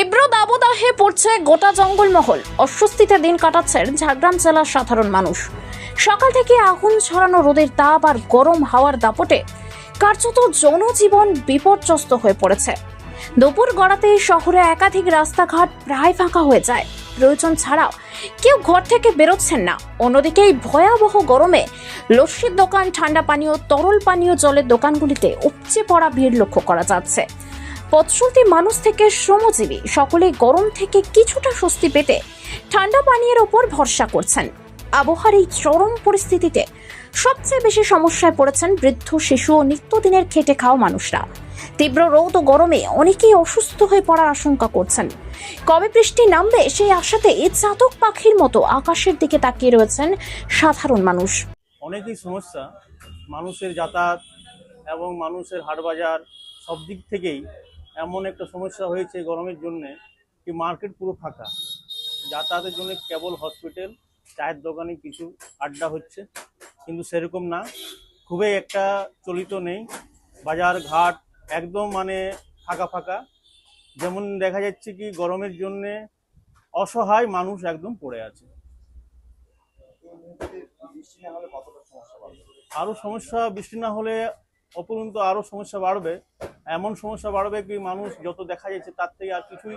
তীব্র দাবদাহে পড়ছে গোটা জঙ্গলমহল। অস্বস্তিতে দিন কাটাচ্ছেন ঝাড়গ্রাম জেলার সাধারণ মানুষ। সকাল থেকে আগুন ছড়ানো রোদের তাপ আর গরম হাওয়ার দাপটে কার্যত জনজীবন বিপর্যস্ত হয়ে পড়েছে। দুপুর গড়াতে শহরে একাধিক রাস্তাঘাট প্রায় ফাঁকা হয়ে যায়। প্রয়োজন ছাড়াও কেউ ঘর থেকে বেরোচ্ছেন না। অন্যদিকে এই ভয়াবহ গরমে লস্যির দোকান, ঠান্ডা পানীয়, তরল পানীয় জলের দোকানগুলিতে উপচে পড়া ভিড় লক্ষ্য করা যাচ্ছে। পথচলতি মানুষ থেকে শ্রমজীবী সকলেই গরম থেকে কিছুটা স্বস্তি পেতে ঠান্ডা পানীয়ের ওপর ভরসা করছেন। আবহাওয়ার এই চরম পরিস্থিতিতে সবচেয়ে বেশি সমস্যায় পড়েছেন বৃদ্ধ, শিশু ও নিত্যদিনের খেটে খাওয়া মানুষরা। তীব্র রোদ ও গরমে অনেকেই অসুস্থ হয়ে পড়ার আশঙ্কা করছেন। কবে বৃষ্টি নামবে সেই আশাতে চাতক পাখির মতো আকাশের দিকে তাকিয়ে রয়েছেন সাধারণ মানুষ। অনেকই সমস্যা, মানুষের যাতায়াত এবং মানুষের হাটবাজার সব দিক থেকেই এমন একটা সমস্যা হয়েছে গরমের জন্যে কি মার্কেট পুরো ফাঁকা। যাতায়াতের জন্য কেবল হসপিটাল, চায়ের দোকানে কিছু আড্ডা হচ্ছে, কিন্তু সেরকম না, খুবই একটা চলিত নেই। বাজার ঘাট একদম ফাঁকা ফাঁকা। যেমন দেখা যাচ্ছে কি গরমের জন্যে অসহায় মানুষ একদম পড়ে আছে। আরও সমস্যা, বৃষ্টি না হলে অপরন্ত আরও সমস্যা বাড়বে। এমন সমস্যা বাড়বে কি মানুষ যত দেখা যাচ্ছে তার থেকে আর কিছুই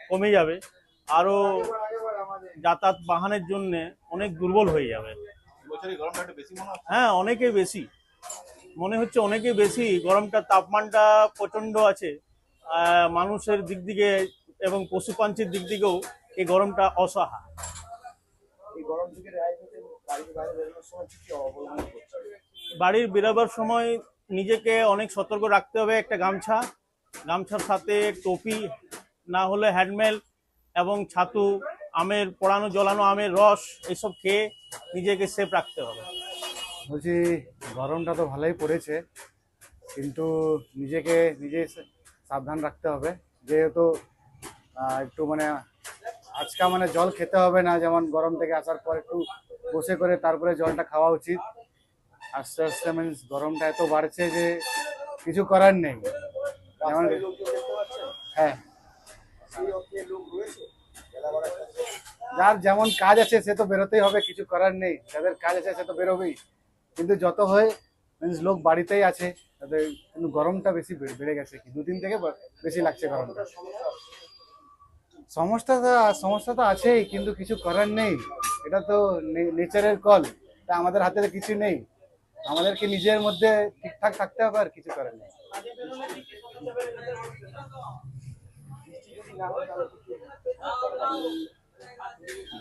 কমে যাবে। আরও যাতায়াত বাহনের জন্য অনেক দুর্বল হয়ে যাবে। হ্যাঁ, অনেকেই বেশি মনে হচ্ছে, অনেকেই বেশি গরমটা, তাপমানটা প্রচণ্ড আছে। মানুষের দিক থেকে এবং পশু পাখির দিক থেকেও এই গরমটা অসহায়। বাড়ির বেরোবার সময় নিজেকে অনেক সতর্ক রাখতে হবে। একটা গামছার সাথে টুপি, না হলে হেলমেট এবং ছাতু, আমের পোড়ানো জলানো আমের রস, এইসব খেয়ে নিজেকে সেফ রাখতে হবে। বলছি গরমটা তো ভালোই পড়েছে, কিন্তু নিজে সাবধান রাখতে হবে। যেহেতু একটু আজকা জল খেতে হবে না, যেমন গরম থেকে আসার পর একটু বসে করে তারপরে জলটা খাওয়া উচিত। আস্তে আস্তে গরমটা এত বাড়ছে যে কিছু করার নেই। হ্যাঁ, যার যেমন কাজ আছে সে তো বেরোতেই হবে, কিছু করার নেই। যাদের কাজ আছে সে তো বেরোবেই, কিন্তু যত হয় লোক বাড়িতেই আছে, তাদের কিন্তু গরমটা বেশি বেড়ে গেছে। কি 2 দিন থেকে বেশি লাগছে গরমটা। সমস্যা তো আছেই, কিন্তু কিছু করার নেই। এটা তো নেচারের কল, তা আমাদের হাতে কিছু নেই। আমাদেরকে নিজের মধ্যে ঠিকঠাক থাকতে হবে, আর কিছু করার নেই।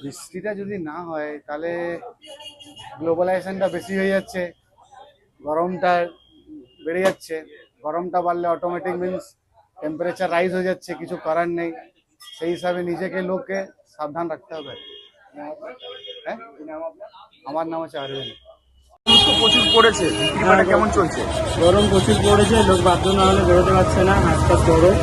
বৃষ্টিটা যদি না হয় তাহলে গ্লোবালাইজেশনটা বেশি হয়ে যাচ্ছে, গরমটা বেড়ে যাচ্ছে। গরমটা বাড়লে অটোমেটিক টেম্পারেচার রাইজ হয়ে যাচ্ছে, কিছু করার নেই। সেই হিসাবে নিজেকে লোককে সাবধান রাখতে হবে। হ্যাঁ, আমার নাম হচ্ছে অরবিন্দ। প্রচুর পড়েছে, কেমন চলছে? গরম প্রচুর পড়েছে, লোক বাধ্য না হলে বেরোতে পারছে না, হাসপাত গরম।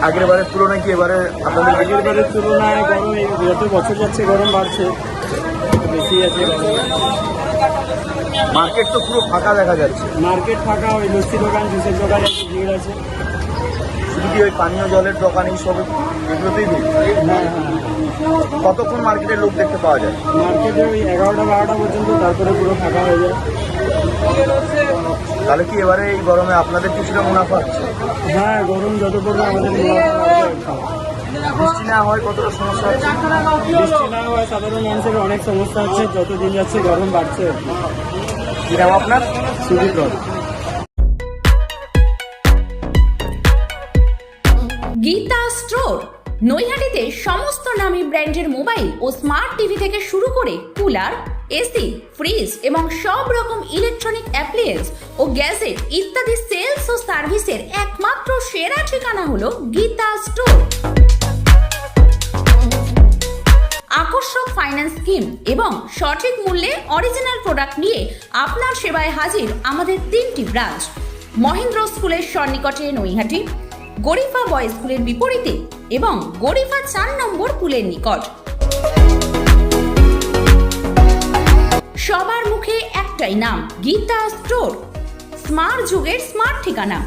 আগের বারের তুলনায় কি এবারে আপনাদের? আগের বারের তুলনায় গরম যত বছর যাচ্ছে গরম বাড়ছে, বেশি আছে গরম। মার্কেট তো পুরো ফাঁকা দেখা যাচ্ছে। মার্কেট ফাঁকা, ওই লস্যি দোকান, জুসের দোকানে একটু ভিড় আছে। শুধু কি ওই পানীয় জলের দোকান এইসব এগুলোতেই ভিড়? হ্যাঁ, কতক্ষণ মার্কেটে লোক দেখতে পাওয়া যায়? মার্কেটে ওই 11টা-12টা পর্যন্ত, তারপরে পুরো ফাঁকা হয়ে যায়। তাহলে কি এবারে এই গরমে আপনাদের কিছুটা মুনাফা হচ্ছে? হ্যাঁ, গরম যত পড়বে আমাদের বৃষ্টি না হয় কতটা সমস্যা হচ্ছে? বৃষ্টি না হয় সাধারণ মানুষের অনেক সমস্যা হচ্ছে, যত দিন যাচ্ছে গরম বাড়ছে। কি নাম আপনার? সুদীপ। গীতা স্টোর নৈহাটিতে সমস্ত নামী ব্র্যান্ডের মোবাইল ও স্মার্ট টিভি থেকে শুরু করে কুলার, এসি, ফ্রিজ এবং সব রকম ইলেকট্রনিক অ্যাপ্লায়েন্স ও গ্যাজেট ইত্যাদি সেলস ও সার্ভিসের একমাত্র সেরা ঠিকানা হলো গীতা স্টোর। আকর্ষক ফাইন্যান্স স্কিম এবং সঠিক মূল্যে অরিজিনাল প্রোডাক্ট নিয়ে আপনার সেবায় হাজির আমাদের 3টি ব্রাঞ্চ। মহেন্দ্র স্কুলের সন্নিকটে নৈহাটি, গরিফা বয়েজ স্কুলের বিপরীতে এবং গরিফা 4 নম্বর পুলের নিকট। সবার মুখে একটাই নাম, গীতা স্টোর, স্মার্ট যুগের স্মার্ট ঠিকানা।